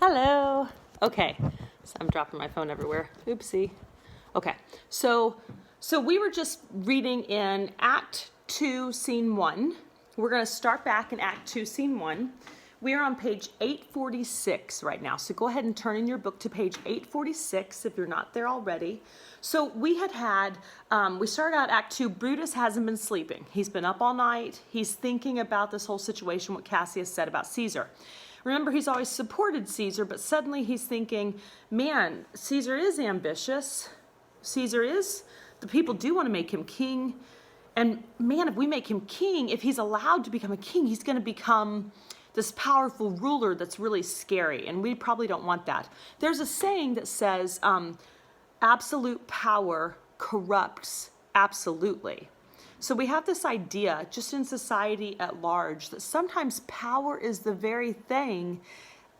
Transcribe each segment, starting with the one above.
Hello. Okay, so I'm dropping my phone everywhere. Oopsie. Okay, so we were just reading in Act 2, Scene 1. We're going to start back in Act 2, Scene 1. We are on page 846 right now, so go ahead and turn in your book to page 846 if you're not there already. So we we started out Act 2, Brutus hasn't been sleeping. He's been up all night. He's thinking about this whole situation, what Cassius said about Caesar. Remember, he's always supported Caesar, but suddenly he's thinking, man, Caesar is ambitious. The people do want to make him king. And man, if we make him king, if he's allowed to become a king, he's going to become this powerful ruler that's really scary. And we probably don't want that. There's a saying that says, absolute power corrupts absolutely. So we have this idea just in society at large that sometimes power is the very thing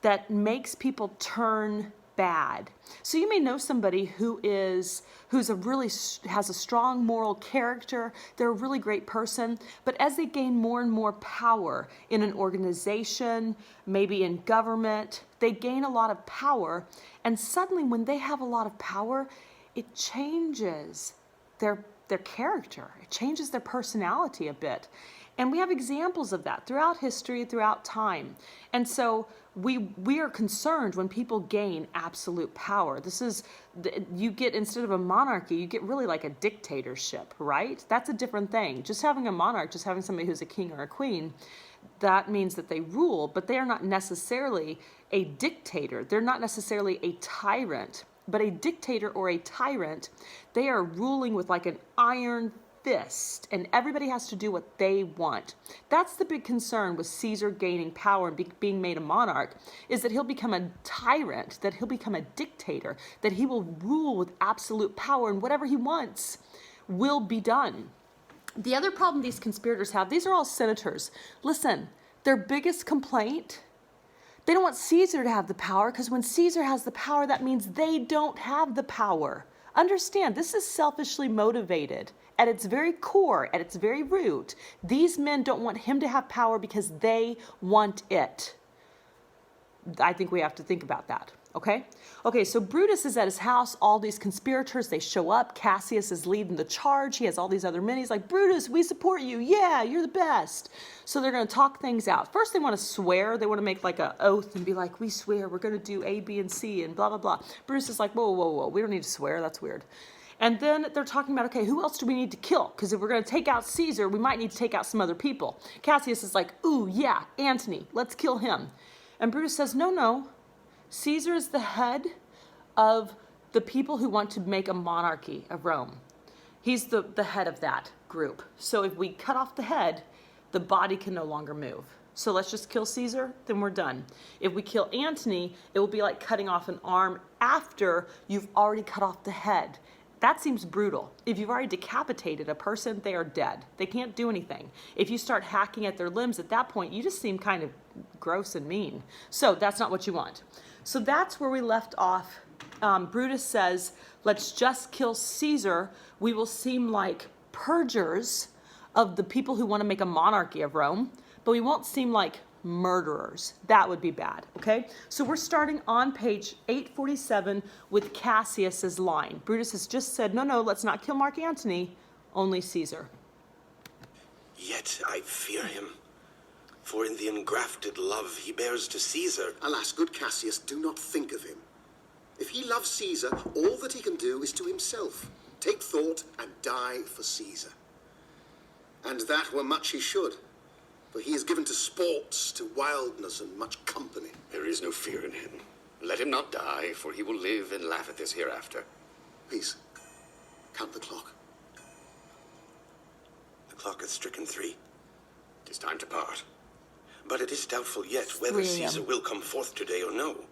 that makes people turn bad. So you may know somebody has a strong moral character, they're a really great person, but as they gain more and more power in an organization, maybe in government, they gain a lot of power, and suddenly when they have a lot of power, it changes their character. It changes their personality a bit. And we have examples of that throughout history, throughout time. And so we are concerned when people gain absolute power. You get, instead of a monarchy, you get really like a dictatorship, right? That's a different thing. Just having a monarch, just having somebody who's a king or a queen, that means that they rule, but they are not necessarily a dictator. They're not necessarily a tyrant. But a dictator or a tyrant, they are ruling with like an iron fist, and everybody has to do what they want. That's the big concern with Caesar gaining power and being made a monarch, is that he'll become a tyrant, that he'll become a dictator, that he will rule with absolute power, and whatever he wants will be done. The other problem these conspirators have, these are all senators. Listen, their biggest complaint, they don't want Caesar to have the power, because when Caesar has the power, that means they don't have the power. Understand, this is selfishly motivated. At its very core, at its very root, these men don't want him to have power because they want it. I think we have to think about that, okay? Okay, so Brutus is at his house, all these conspirators, they show up, Cassius is leading the charge, he has all these other men, he's like, Brutus, we support you, yeah, you're the best. So they're gonna talk things out. First they wanna swear, they wanna make like an oath and be like, we swear we're gonna do A, B, and C and blah, blah, blah. Brutus is like, whoa, whoa, whoa, we don't need to swear, that's weird. And then they're talking about, okay, who else do we need to kill? Because if we're going to take out Caesar, we might need to take out some other people. Cassius is like, ooh, yeah, Antony, let's kill him. And Brutus says, no, Caesar is the head of the people who want to make a monarchy of Rome. He's the head of that group. So if we cut off the head, the body can no longer move. So let's just kill Caesar, then we're done. If we kill Antony, it will be like cutting off an arm after you've already cut off the head. That seems brutal. If you've already decapitated a person, they are dead. They can't do anything. If you start hacking at their limbs at that point, you just seem kind of gross and mean. So that's not what you want. So that's where we left off. Brutus says, let's just kill Caesar. We will seem like purgers of the people who want to make a monarchy of Rome, but we won't seem like murderers. That would be bad, okay? So we're starting on page 847 with Cassius's line. Brutus has just said, no, let's not kill Mark Antony, only Caesar. Yet I fear him, for in the engrafted love he bears to Caesar. Alas, good Cassius, do not think of him. If he loves Caesar, all that he can do is to himself. Take thought and die for Caesar. And that were much he should. For he is given to sports, to wildness, and much company. There is no fear in him. Let him not die, for he will live and laugh at this hereafter. Please, count the clock. The clock hath stricken 3. 'Tis time to part. But it is doubtful yet whether Caesar will come forth today or no.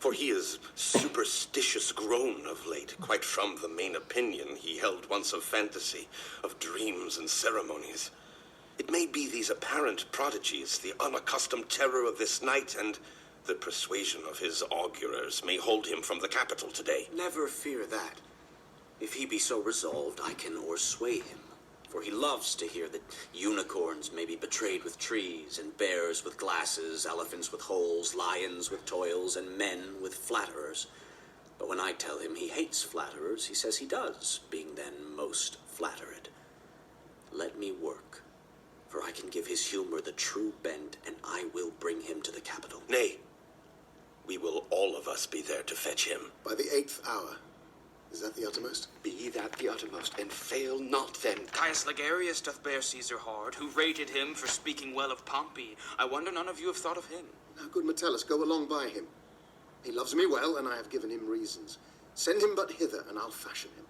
For he is superstitious grown of late, quite from the main opinion he held once of fantasy, of dreams and ceremonies. It may be these apparent prodigies, the unaccustomed terror of this night, and the persuasion of his augurers may hold him from the capital today. Never fear that. If he be so resolved, I can o'ersway him. For he loves to hear that unicorns may be betrayed with trees, and bears with glasses, elephants with holes, lions with toils, and men with flatterers. But when I tell him he hates flatterers, he says he does, being then most flattered. Let me work, for I can give his humor the true bent, and I will bring him to the capital. Nay, we will all of us be there to fetch him. By the 8th hour. Is that the uttermost? Be that the uttermost, and fail not then. Caius Ligarius doth bear Caesar hard, who rated him for speaking well of Pompey. I wonder none of you have thought of him. Now, good Metellus, go along by him. He loves me well, and I have given him reasons. Send him but hither, and I'll fashion him.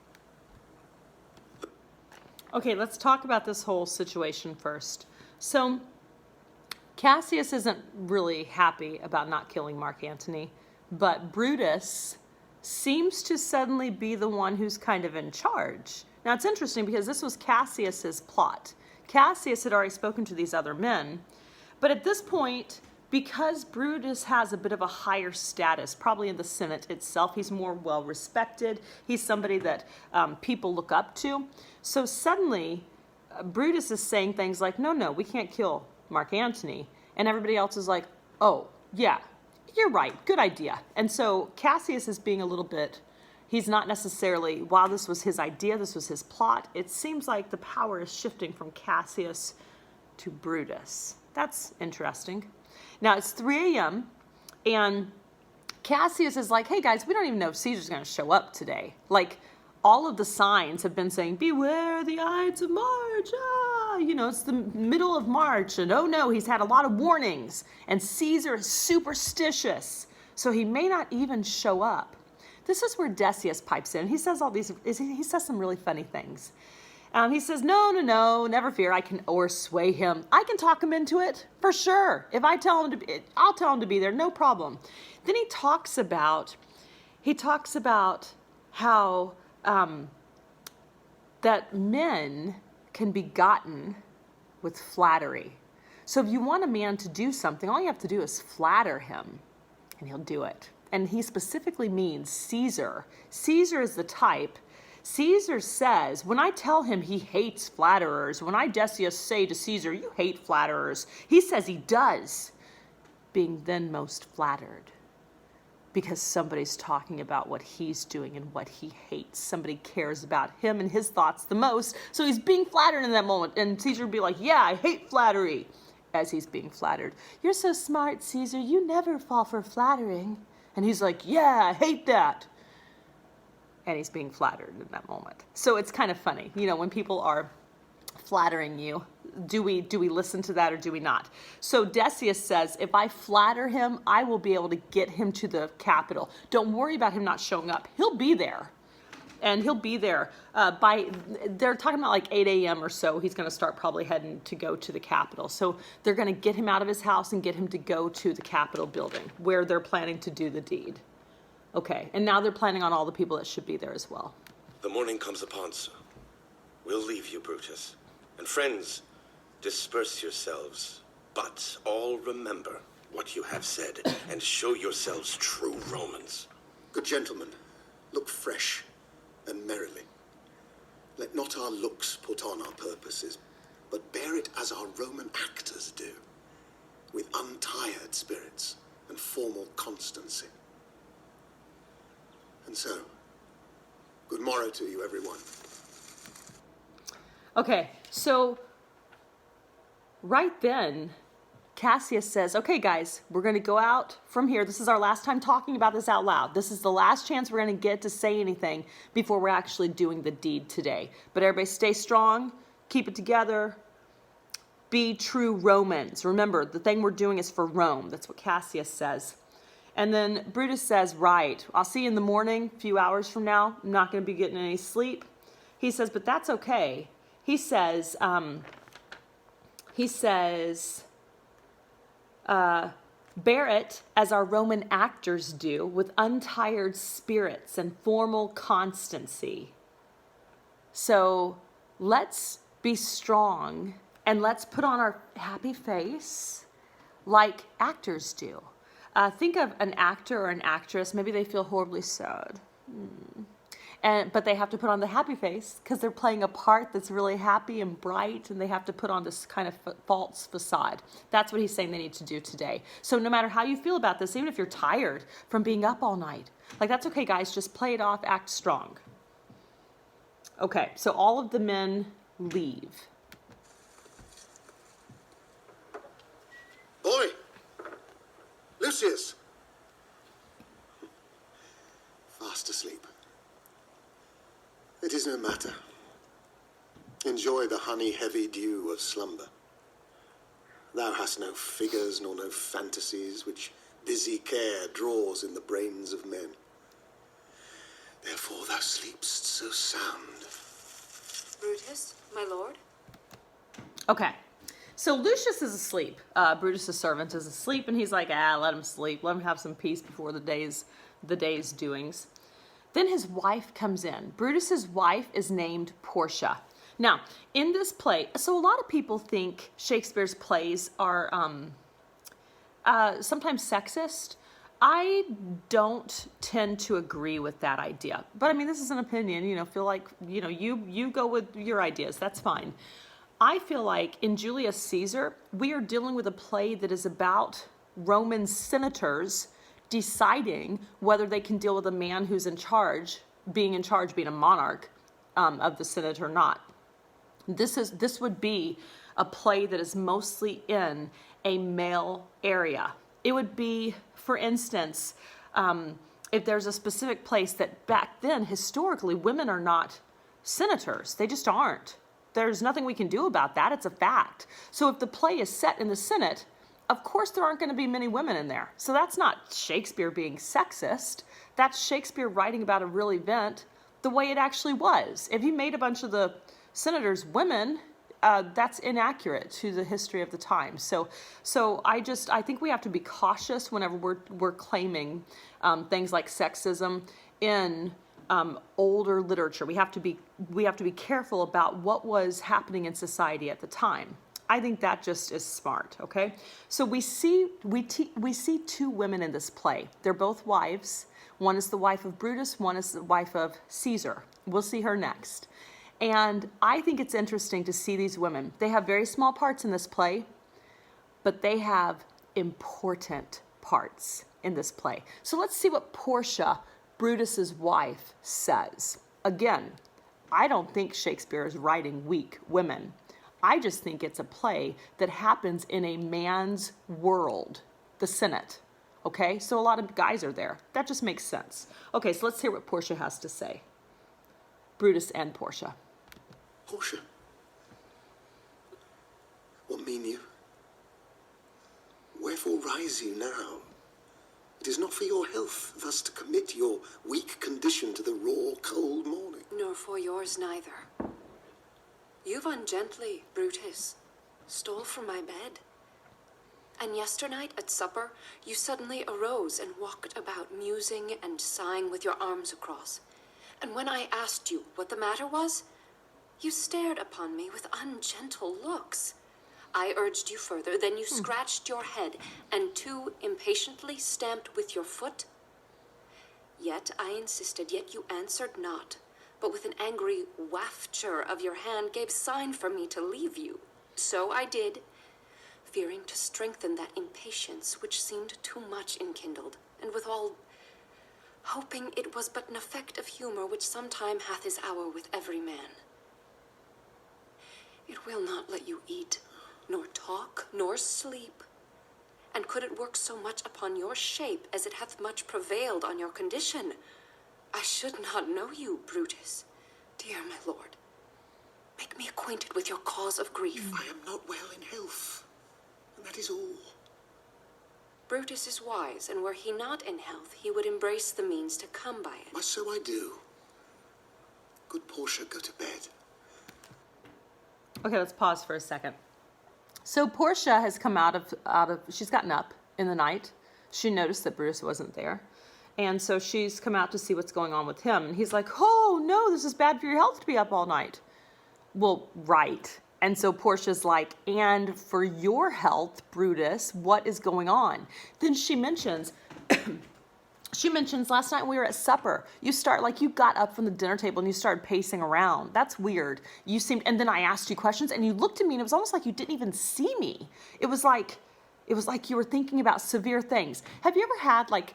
Okay, let's talk about this whole situation first. So, Cassius isn't really happy about not killing Mark Antony, but Brutus seems to suddenly be the one who's kind of in charge. Now, it's interesting because this was Cassius's plot. Cassius had already spoken to these other men, but at this point, because Brutus has a bit of a higher status, probably in the Senate itself, he's more well respected. He's somebody that people look up to. So suddenly, Brutus is saying things like, no, we can't kill Mark Antony. And everybody else is like, oh, yeah, you're right, good idea. And so Cassius is being a little bit, he's not necessarily, while this was his idea, this was his plot, it seems like the power is shifting from Cassius to Brutus. That's interesting. Now, it's 3 a.m., and Cassius is like, hey, guys, we don't even know if Caesar's going to show up today. Like, all of the signs have been saying, beware the Ides of March. It's the middle of March, and oh, no, he's had a lot of warnings, and Caesar is superstitious, so he may not even show up. This is where Decius pipes in. He says he says some really funny things. He says, no, never fear. I can sway him. I can talk him into it for sure. If I tell him I'll tell him to be there, no problem. Then he talks about how that men can be gotten with flattery. So if you want a man to do something, all you have to do is flatter him, and he'll do it. And he specifically means Caesar. Caesar is the type. Caesar says, when I tell him he hates flatterers, when I, Decius, say to Caesar, you hate flatterers, he says he does, being then most flattered. Because somebody's talking about what he's doing and what he hates. Somebody cares about him and his thoughts the most, so he's being flattered in that moment. And Caesar would be like, yeah, I hate flattery, as he's being flattered. You're so smart, Caesar, you never fall for flattering. And he's like, yeah, I hate that. And he's being flattered in that moment. So it's kind of funny, when people are flattering you, do we listen to that or do we not? So Decius says, if I flatter him, I will be able to get him to the capital. Don't worry about him not showing up. He'll be there. And he'll be there they're talking about like 8 a.m. or so. He's going to start probably heading to go to the Capitol. So they're going to get him out of his house and get him to go to the Capitol building where they're planning to do the deed. Okay, and now they're planning on all the people that should be there as well. The morning comes upon, sir. We'll leave you, Brutus. And friends, disperse yourselves, but all remember what you have said, and show yourselves true Romans. Good gentlemen, look fresh and merrily. Let not our looks put on our purposes, but bear it as our Roman actors do, with untired spirits and formal constancy. And so, good morrow to you, everyone. Okay, so right then, Cassius says, okay, guys, we're going to go out from here. This is our last time talking about this out loud. This is the last chance we're going to get to say anything before we're actually doing the deed today. But everybody stay strong, keep it together, be true Romans. Remember, the thing we're doing is for Rome. That's what Cassius says. And then Brutus says, right, I'll see you in the morning, a few hours from now. I'm not going to be getting any sleep. He says, but that's okay. He says, bear it as our Roman actors do, with untired spirits and formal constancy. So let's be strong and let's put on our happy face like actors do. Think of an actor or an actress, maybe they feel horribly sad. But they have to put on the happy face because they're playing a part that's really happy and bright, and they have to put on this kind of false facade. That's what he's saying they need to do today. So no matter how you feel about this, even if you're tired from being up all night, like, that's okay, guys. Just play it off, act strong. Okay, so all of the men leave. Boy! Lucius! Fast asleep. It is no matter. Enjoy the honey-heavy dew of slumber. Thou hast no figures nor no fantasies which busy care draws in the brains of men. Therefore thou sleepst so sound. Brutus, my lord? Okay, so Lucius is asleep. Brutus' servant is asleep, and he's like, let him sleep. Let him have some peace before the day's doings. Then his wife comes in. Brutus's wife is named Portia. Now, in this play, so a lot of people think Shakespeare's plays are sometimes sexist. I don't tend to agree with that idea. But I mean, this is an opinion, feel like, you go with your ideas. That's fine. I feel like in Julius Caesar, we are dealing with a play that is about Roman senators deciding whether they can deal with a man who's being a monarch of the Senate or not. This would be a play that is mostly in a male area. It would be, for instance, if there's a specific place that back then, historically, women are not senators. They just aren't. There's nothing we can do about that. It's a fact. So if the play is set in the Senate, of course there aren't going to be many women in there. So that's not Shakespeare being sexist. That's Shakespeare writing about a real event the way it actually was. If he made a bunch of the senators women, that's inaccurate to the history of the time. So I think we have to be cautious whenever we're claiming things like sexism in older literature. We have to be careful about what was happening in society at the time. I think that just is smart. Okay, so we see two women in this play. They're both wives. One is the wife of Brutus. One is the wife of Caesar. We'll see her next. And I think it's interesting to see these women. They have very small parts in this play, but they have important parts in this play. So let's see what Portia, Brutus's wife, says. Again, I don't think Shakespeare is writing weak women. I just think it's a play that happens in a man's world, the Senate. Okay, so a lot of guys are there. That just makes sense. Okay, so let's hear what Portia has to say. Brutus and Portia. Portia, what mean you? Wherefore rise you now? It is not for your health thus to commit your weak condition to the raw, cold morning. Nor for yours neither. You've ungently, Brutus, stole from my bed. And yesternight at supper, you suddenly arose and walked about musing and sighing with your arms across. And when I asked you what the matter was, you stared upon me with ungentle looks. I urged you further, then you scratched your head, and too impatiently stamped with your foot. Yet I insisted, yet you answered not, but with an angry wafture of your hand gave sign for me to leave you. So I did, fearing to strengthen that impatience which seemed too much enkindled, and withal hoping it was but an effect of humor which sometime hath his hour with every man. It will not let you eat, nor talk, nor sleep. And could it work so much upon your shape as it hath much prevailed on your condition, I should not know you, Brutus. Dear my lord, make me acquainted with your cause of grief. I am not well in health, and that is all. Brutus is wise, and were he not in health, he would embrace the means to come by it. Why, so I do. Good Portia, go to bed. Okay, let's pause for a second. So Portia has come out of she's gotten up in the night. She noticed that Brutus wasn't there. And so she's come out to see what's going on with him. And he's like, oh, no, this is bad for your health to be up all night. Well, right. And so Portia's like, and for your health, Brutus, what is going on? Then she mentions, She mentions last night when we were at supper, you got up from the dinner table and you started pacing around. That's weird. And then I asked you questions and you looked at me and it was almost like you didn't even see me. It was like you were thinking about severe things. Have you ever had like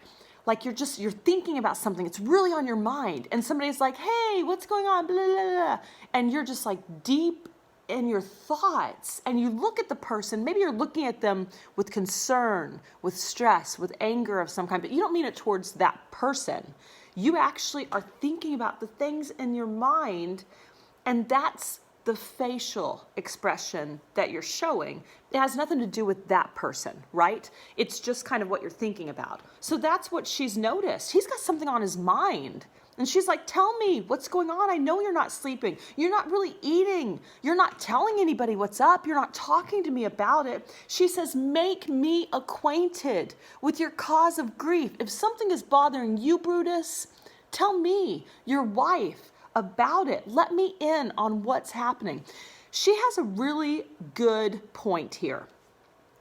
you're thinking about something, it's really on your mind, and somebody's like, hey, what's going on, blah, blah, blah, and you're just like deep in your thoughts, and you look at the person, maybe you're looking at them with concern, with stress, with anger of some kind, but you don't mean it towards that person. You actually are thinking about the things in your mind, and that's the facial expression that you're showing. It has nothing to do with that person, right? It's just kind of what you're thinking about. So that's what she's noticed. He's got something on his mind. And she's like, tell me what's going on. I know you're not sleeping. You're not really eating. You're not telling anybody what's up. You're not talking to me about it. She says, make me acquainted with your cause of grief. If something is bothering you, Brutus, tell me, your wife, about it. Let me in on what's happening. She has a really good point here.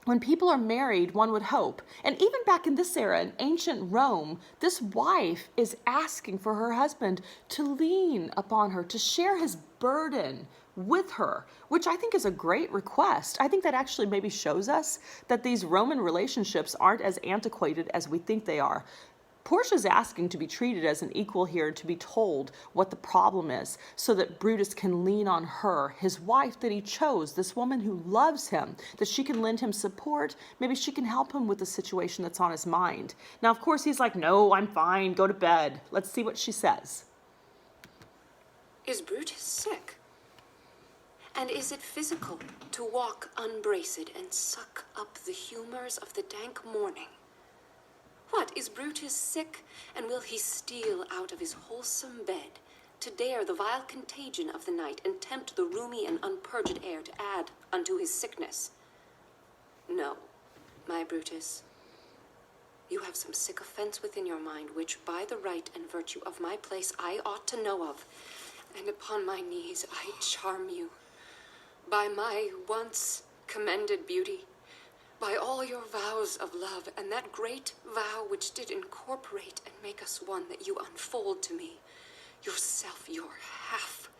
When people are married, one would hope, and even back in this era, in ancient Rome, this wife is asking for her husband to lean upon her, to share his burden with her, which I think is a great request. I think that actually maybe shows us that these Roman relationships aren't as antiquated as we think they are. Portia's asking to be treated as an equal here, to be told what the problem is, so that Brutus can lean on her, his wife that he chose, this woman who loves him, that she can lend him support. Maybe she can help him with the situation that's on his mind. Now, of course, he's like, no, I'm fine, go to bed. Let's see what she says. Is Brutus sick? And is it physical to walk unbraced and suck up the humors of the dank morning? What, is Brutus sick, and will he steal out of his wholesome bed to dare the vile contagion of the night and tempt the roomy and unpurged air to add unto his sickness? No, my Brutus, you have some sick offense within your mind which by the right and virtue of my place I ought to know of, and upon my knees I charm you, by my once commended beauty, by all your vows of love, and that great vow which did incorporate and make us one, that you unfold to me, yourself, your half.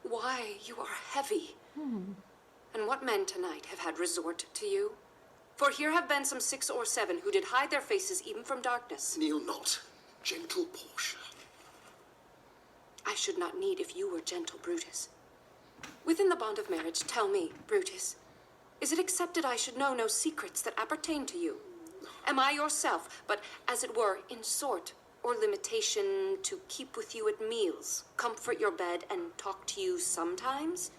Why, you are heavy. And what men tonight have had resort to you? For here have been some 6 or 7 who did hide their faces even from darkness. Kneel not, gentle Portia. I should not need if you were gentle, Brutus. Within the bond of marriage, tell me, Brutus, is it accepted I should know no secrets that appertain to you? Am I yourself, but as it were, in sort or limitation, to keep with you at meals, comfort your bed, and talk to you sometimes?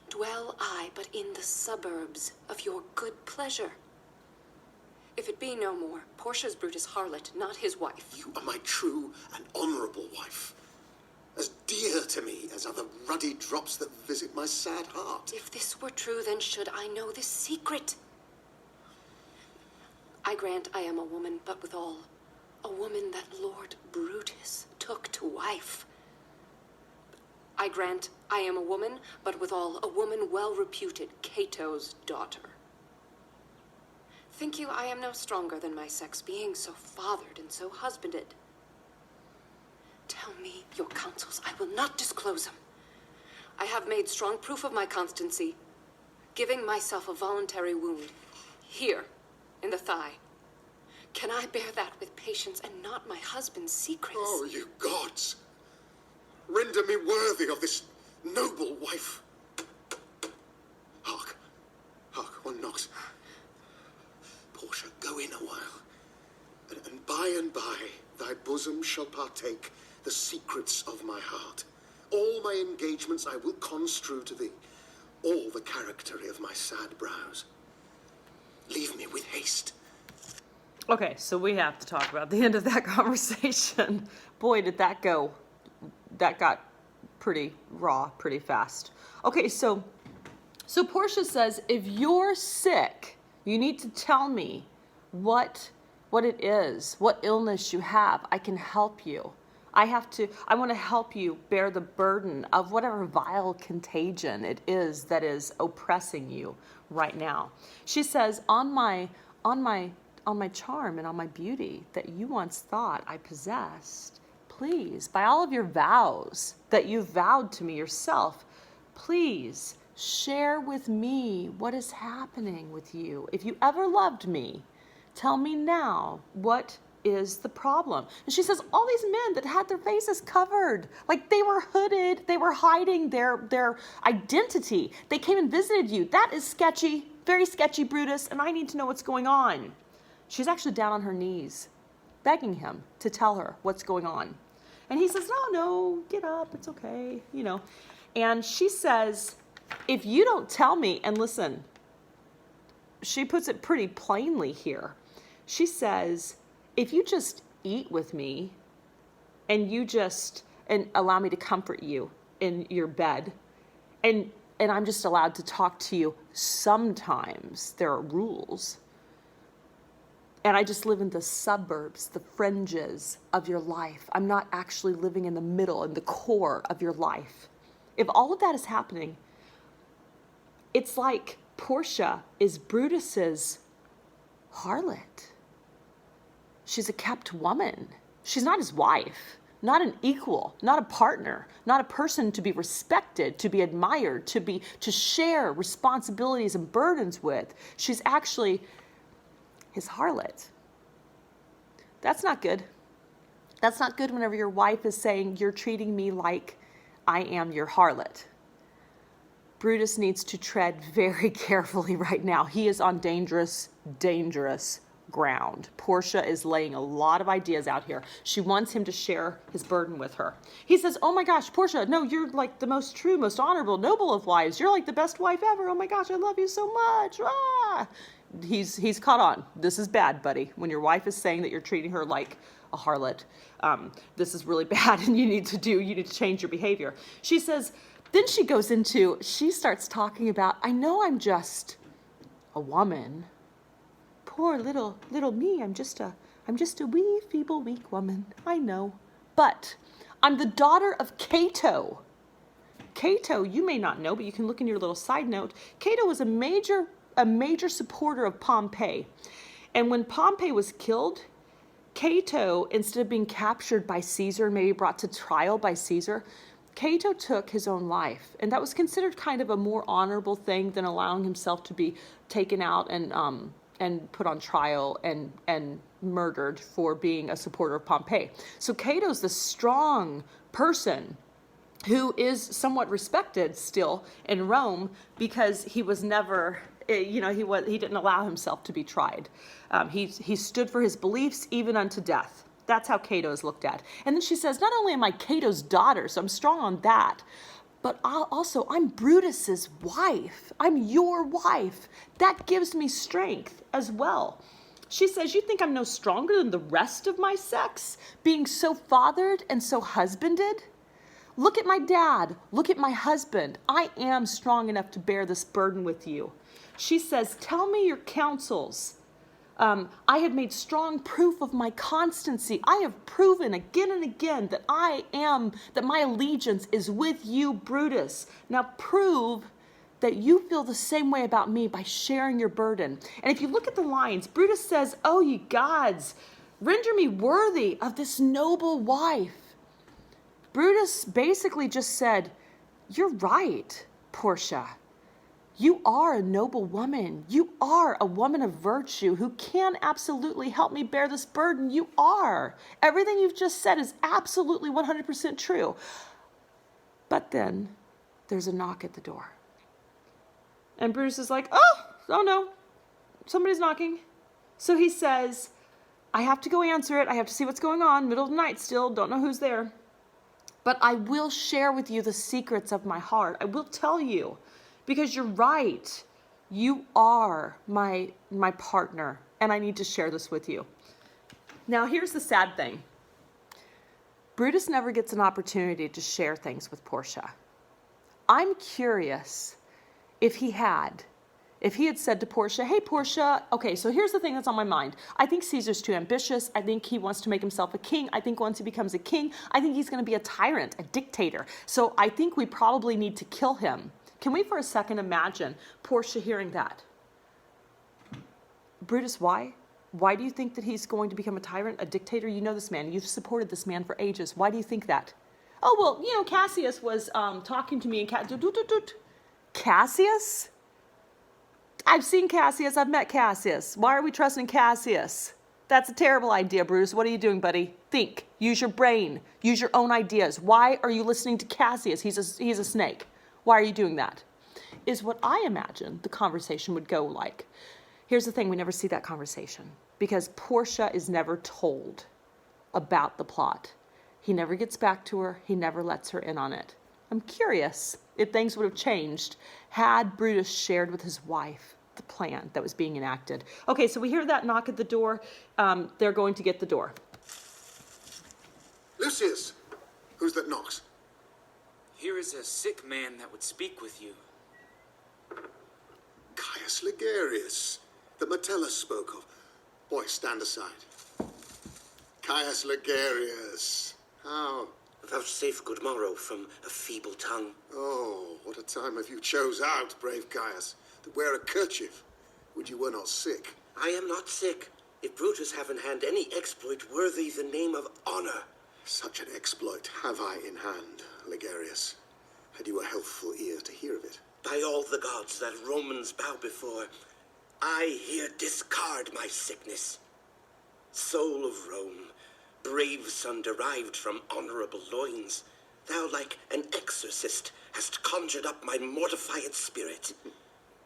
Dwell I but in the suburbs of your good pleasure? If it be no more, Portia's Brutus harlot, not his wife. You are my true and honorable wife, as dear to me as are the ruddy drops that visit my sad heart. If this were true, then should I know this secret? I grant I am a woman, but withal, a woman that Lord Brutus took to wife. I grant I am a woman, but withal, a woman well reputed, Cato's daughter. Think you I am no stronger than my sex, being so fathered and so husbanded? Tell me your counsels, I will not disclose them. I have made strong proof of my constancy, giving myself a voluntary wound, here, in the thigh. Can I bear that with patience and not my husband's secrets? Oh, you gods! Render me worthy of this noble wife. Hark, hark, one knocks. Portia, go in a while, and by thy bosom shall partake the secrets of my heart. All my engagements I will construe to thee, all the charactery of my sad brows. Leave me with haste. Okay, so we have to talk about the end of that conversation. Boy, did that go. That got pretty raw pretty fast. Okay, so Portia says, if you're sick, you need to tell me what it is, what illness you have. I can help you. I want to help you bear the burden of whatever vile contagion it is that is oppressing you right now. She says, on my my charm and on my beauty that you once thought I possessed. Please, by all of your vows that you've vowed to me yourself, please share with me what is happening with you. If you ever loved me, tell me now what is the problem. And she says, all these men that had their faces covered, like they were hooded, they were hiding their identity. They came and visited you. That is sketchy, very sketchy, Brutus, and I need to know what's going on. She's actually down on her knees, begging him to tell her what's going on. And he says, no, get up, it's okay, you know. And she says, if you don't tell me, and listen, she puts it pretty plainly here. She says, if you just eat with me and allow me to comfort you in your bed, and I'm just allowed to talk to you sometimes, there are rules, and I just live in the suburbs, the fringes of your life. I'm not actually living in the middle, in the core of your life. If all of that is happening, it's like Portia is Brutus's harlot. She's a kept woman. She's not his wife, not an equal, not a partner, not a person to be respected, to be admired, to share responsibilities and burdens with. She's actually his harlot. That's not good. That's not good whenever your wife is saying, you're treating me like I am your harlot. Brutus needs to tread very carefully right now. He is on dangerous, dangerous ground. Portia is laying a lot of ideas out here. She wants him to share his burden with her. He says, oh my gosh, Portia, no, you're like the most true, most honorable, noble of wives. You're like the best wife ever. Oh my gosh, I love you so much. Ah! He's caught on. This is bad, buddy. When your wife is saying that you're treating her like a harlot, this is really bad, and you need to change your behavior. She says, then she starts talking about, I know I'm just a woman. Poor little me. I'm just a wee, feeble, weak woman. I know. But I'm the daughter of Cato. Cato, you may not know, but you can look in your little side note. Cato was a major supporter of Pompey. And when Pompey was killed, Cato, instead of being captured by Caesar, maybe brought to trial by Caesar, Cato took his own life. And that was considered kind of a more honorable thing than allowing himself to be taken out and put on trial and murdered for being a supporter of Pompey. So Cato's the strong person who is somewhat respected still in Rome because he was never, he didn't allow himself to be tried. He stood for his beliefs even unto death. That's how Cato is looked at. And then she says, not only am I Cato's daughter, so I'm strong on that, but I'm Brutus's wife. I'm your wife. That gives me strength as well. She says, you think I'm no stronger than the rest of my sex, being so fathered and so husbanded? Look at my dad. Look at my husband. I am strong enough to bear this burden with you. She says, tell me your counsels. I have made strong proof of my constancy. I have proven again and again that that my allegiance is with you, Brutus. Now prove that you feel the same way about me by sharing your burden. And if you look at the lines, Brutus says, oh, ye gods, render me worthy of this noble wife. Brutus basically just said, you're right, Portia. You are a noble woman. You are a woman of virtue who can absolutely help me bear this burden. You are. Everything you've just said is absolutely 100% true. But then there's a knock at the door. And Brutus is like, oh no, somebody's knocking. So he says, I have to go answer it. I have to see what's going on. Middle of the night still, don't know who's there. But I will share with you the secrets of my heart. I will tell you. Because you're right, you are my partner, and I need to share this with you. Now, here's the sad thing. Brutus never gets an opportunity to share things with Portia. I'm curious if he had said to Portia, hey, Portia, okay, so here's the thing that's on my mind. I think Caesar's too ambitious. I think he wants to make himself a king. I think once he becomes a king, I think he's going to be a tyrant, a dictator. So I think we probably need to kill him. Can we for a second imagine Portia hearing that? Brutus, why? Why do you think that he's going to become a tyrant, a dictator? You know this man. You've supported this man for ages. Why do you think that? Oh, well, you know, Cassius was talking to me. Cassius? I've seen Cassius. I've met Cassius. Why are we trusting Cassius? That's a terrible idea, Brutus. What are you doing, buddy? Think. Use your brain. Use your own ideas. Why are you listening to Cassius? He's a snake. Why are you doing that? Is what I imagine the conversation would go like. Here's the thing. We never see that conversation because Portia is never told about the plot. He never gets back to her. He never lets her in on it. I'm curious if things would have changed had Brutus shared with his wife the plan that was being enacted. Okay, so we hear that knock at the door. They're going to get the door. Lucius, who's that knocks? Here is a sick man that would speak with you. Caius Ligarius, that Metellus spoke of. Boy, stand aside. Caius Ligarius, how? Vouchsafe good morrow from a feeble tongue. Oh, what a time have you chose out, brave Caius, to wear a kerchief. Would you were not sick. I am not sick. If Brutus have in hand any exploit worthy the name of honor. Such an exploit have I in hand, Ligarius. Had you a healthful ear to hear of it? By all the gods that Romans bow before, I here discard my sickness. Soul of Rome, brave son derived from honorable loins, thou like an exorcist hast conjured up my mortified spirit.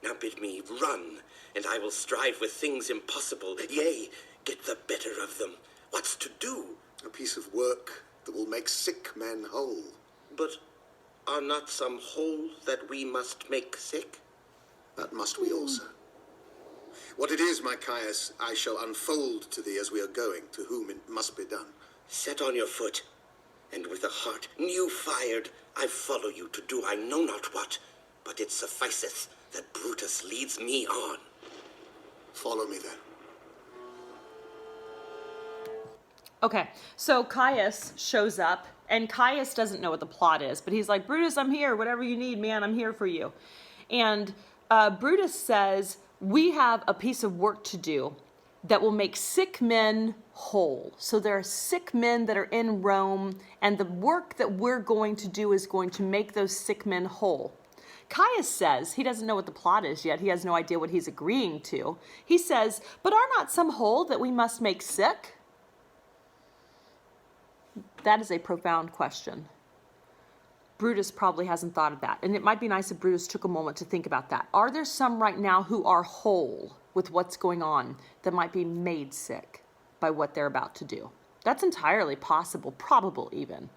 Now bid me run, and I will strive with things impossible, yea, get the better of them. What's to do? A piece of work that will make sick men whole. But are not some whole that we must make sick? That must we also. What it is, my Caius, I shall unfold to thee as we are going, to whom it must be done. Set on your foot, and with a heart new fired, I follow you to do I know not what, but it sufficeth that Brutus leads me on. Follow me then. Okay, so Caius shows up, and Caius doesn't know what the plot is, but he's like, Brutus, I'm here. Whatever you need, man, I'm here for you. And Brutus says, we have a piece of work to do that will make sick men whole. So there are sick men that are in Rome, and the work that we're going to do is going to make those sick men whole. Caius says he doesn't know what the plot is yet. He has no idea what he's agreeing to. He says, but are not some whole that we must make sick? That is a profound question. Brutus probably hasn't thought of that. And it might be nice if Brutus took a moment to think about that. Are there some right now who are whole with what's going on that might be made sick by what they're about to do? That's entirely possible, probable even.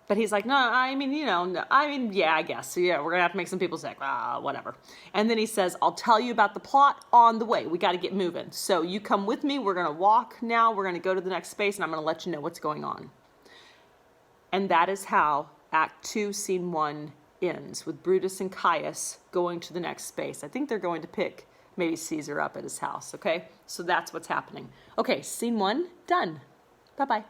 But he's like, no, I mean, yeah, I guess. So, yeah, we're going to have to make some people sick. Whatever. And then he says, I'll tell you about the plot on the way. We got to get moving. So you come with me. We're going to walk now. We're going to go to the next space, and I'm going to let you know what's going on. And that is how Act 2, Scene 1 ends, with Brutus and Caius going to the next space. I think they're going to pick maybe Caesar up at his house, okay? So that's what's happening. Okay, Scene 1, done. Bye-bye.